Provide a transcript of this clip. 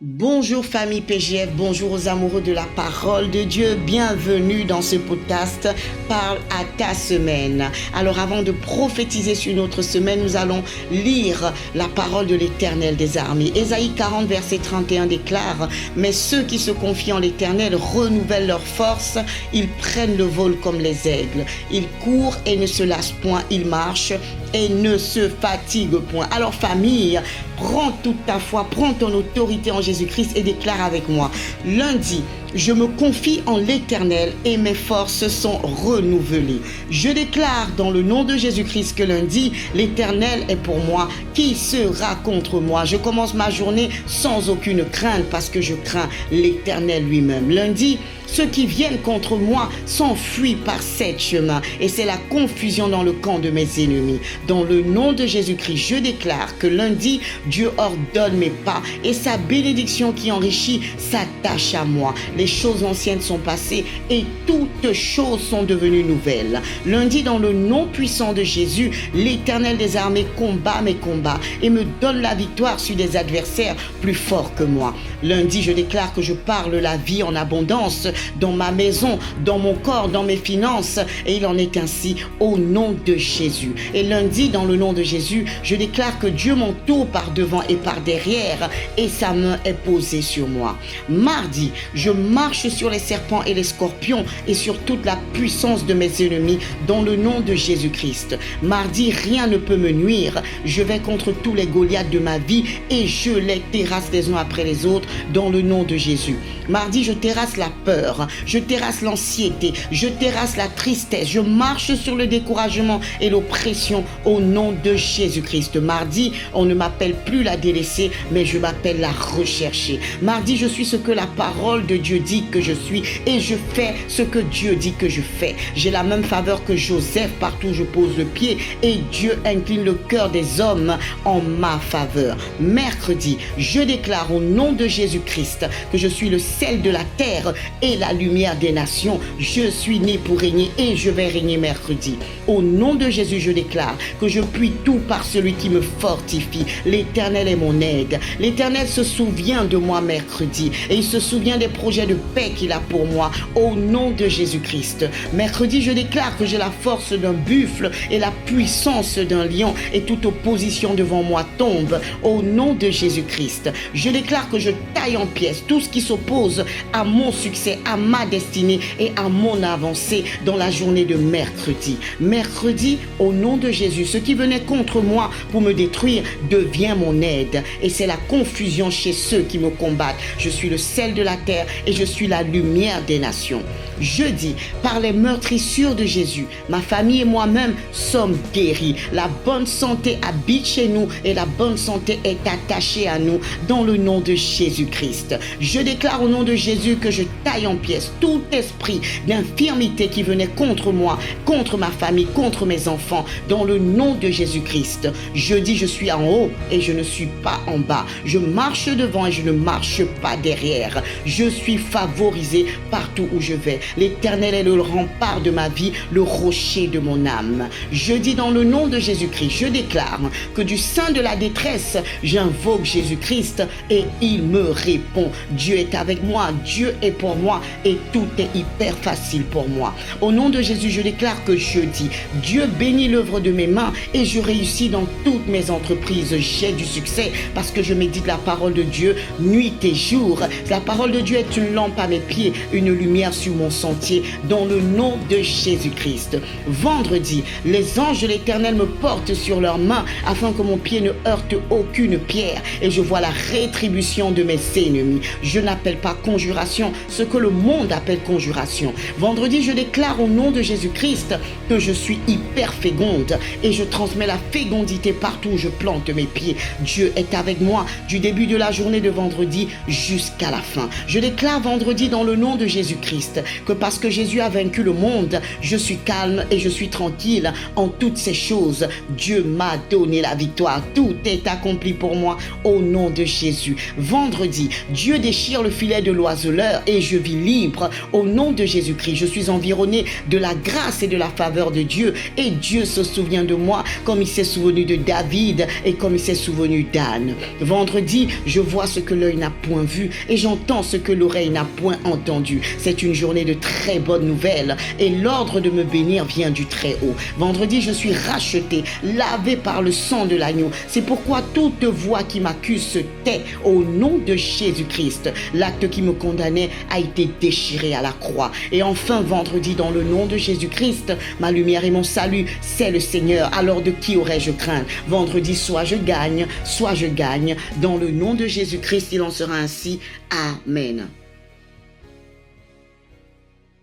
Bonjour famille PGF, bonjour aux amoureux de la parole de Dieu, bienvenue dans ce podcast Parle à ta semaine. Alors avant de prophétiser sur notre semaine, nous allons lire la parole de l'Éternel des armées. Ésaïe 40 verset 31 déclare: mais ceux qui se confient en l'Éternel renouvellent leur force, ils prennent le vol comme les aigles, ils courent et ne se lassent point, ils marchent et ne se fatiguent point. Alors famille, prends toute ta foi, prends ton autorité en Jésus-Christ et déclare avec moi: lundi, je me confie en l'Éternel et mes forces sont renouvelées. Je déclare dans le nom de Jésus-Christ que lundi, l'Éternel est pour moi. Qui sera contre moi? Je commence ma journée sans aucune crainte parce que je crains l'Éternel lui-même. Lundi, ceux qui viennent contre moi s'enfuient par 7 chemins et c'est la confusion dans le camp de mes ennemis. Dans le nom de Jésus-Christ, je déclare que lundi, Dieu ordonne mes pas et sa bénédiction qui enrichit s'attache à moi. Les choses anciennes sont passées et toutes choses sont devenues nouvelles. Lundi, dans le nom puissant de Jésus, l'Éternel des armées combat mes combats et me donne la victoire sur des adversaires plus forts que moi. Lundi, je déclare que je parle la vie en abondance dans ma maison, dans mon corps, dans mes finances, et il en est ainsi au nom de Jésus. Et lundi, dans le nom de Jésus, je déclare que Dieu m'entoure par devant et par derrière et sa main est posée sur moi. Mardi, je marche sur les serpents et les scorpions et sur toute la puissance de mes ennemis dans le nom de Jésus-Christ. Mardi, rien ne peut me nuire. Je vais contre tous les Goliaths de ma vie et je les terrasse les uns après les autres dans le nom de Jésus. Mardi, je terrasse la peur, je terrasse l'anxiété, je terrasse la tristesse, je marche sur le découragement et l'oppression au nom de Jésus-Christ. Mardi, on ne m'appelle plus la délaissée, mais je m'appelle la recherchée. Mardi, je suis ce que la parole de Dieu dit que je suis et je fais ce que Dieu dit que je fais. J'ai la même faveur que Joseph partout où je pose le pied et Dieu incline le cœur des hommes en ma faveur. Mercredi, je déclare au nom de Jésus-Christ que je suis le sel de la terre et la lumière des nations. Je suis né pour régner et je vais régner mercredi. Au nom de Jésus, je déclare que je puis tout par celui qui me fortifie. L'Éternel est mon aide. L'Éternel se souvient de moi mercredi et il se souvient des projets de paix qu'il a pour moi au nom de Jésus-Christ. Mercredi, je déclare que j'ai la force d'un buffle et la puissance d'un lion et toute opposition devant moi tombe au nom de Jésus-Christ. Je déclare que je taille en pièces tout ce qui s'oppose à mon succès, à ma destinée et à mon avancée dans la journée de mercredi. Mercredi, au nom de Jésus, ce qui venait contre moi pour me détruire devient mon aide et c'est la confusion chez ceux qui me combattent. Je suis le sel de la terre et je suis la lumière des nations. Jeudi, par les meurtrissures de Jésus, ma famille et moi-même sommes guéris. La bonne santé habite chez nous et la bonne santé est attachée à nous dans le nom de Jésus-Christ. Je déclare au nom de Jésus que je taille en pièces tout esprit d'infirmité qui venait contre moi, contre ma famille, contre mes enfants, dans le nom de Jésus-Christ. Jeudi, je suis en haut et je ne suis pas en bas. Je marche devant et je ne marche pas derrière. Je suis favorisé partout où je vais. L'Éternel est le rempart de ma vie, le rocher de mon âme. Je dis dans le nom de Jésus-Christ, je déclare que du sein de la détresse, j'invoque Jésus-Christ et il me répond. Dieu est avec moi, Dieu est pour moi et tout est hyper facile pour moi. Au nom de Jésus, je déclare que jeudi, Dieu bénit l'œuvre de mes mains et je réussis dans toutes mes entreprises. J'ai du succès parce que je médite la parole de Dieu nuit et jour. La parole de Dieu est une lampe à mes pieds, une lumière sur mon sentier dans le nom de Jésus-Christ. Vendredi, les anges de l'Éternel me portent sur leurs mains afin que mon pied ne heurte aucune pierre et je vois la rétribution de mes ennemis. Je n'appelle pas conjuration ce que le monde appelle conjuration. Vendredi, je déclare au nom de Jésus-Christ que je suis hyper féconde et je transmets la fécondité partout où je plante mes pieds. Dieu est avec moi du début de la journée de vendredi jusqu'à la fin. Je déclare déclare vendredi dans le nom de Jésus-Christ que parce que Jésus a vaincu le monde, je suis calme et je suis tranquille en toutes ces choses. Dieu m'a donné la victoire. Tout est accompli pour moi au nom de Jésus. Vendredi, Dieu déchire le filet de l'oiseleur et je vis libre au nom de Jésus-Christ. Je suis environné de la grâce et de la faveur de Dieu et Dieu se souvient de moi comme il s'est souvenu de David et comme il s'est souvenu d'Anne. Vendredi, je vois ce que l'œil n'a point vu et j'entends ce que l'oreille n'a point entendu. C'est une journée de très bonnes nouvelles et l'ordre de me bénir vient du Très-Haut. Vendredi, je suis racheté, lavé par le sang de l'agneau. C'est pourquoi toute voix qui m'accuse se tait au nom de Jésus-Christ. L'acte qui me condamnait a été déchiré à la croix. Et enfin, vendredi, dans le nom de Jésus-Christ, ma lumière et mon salut, c'est le Seigneur. Alors de qui aurais-je crainte? Vendredi, soit je gagne. Dans le nom de Jésus-Christ, il en sera ainsi. Amen.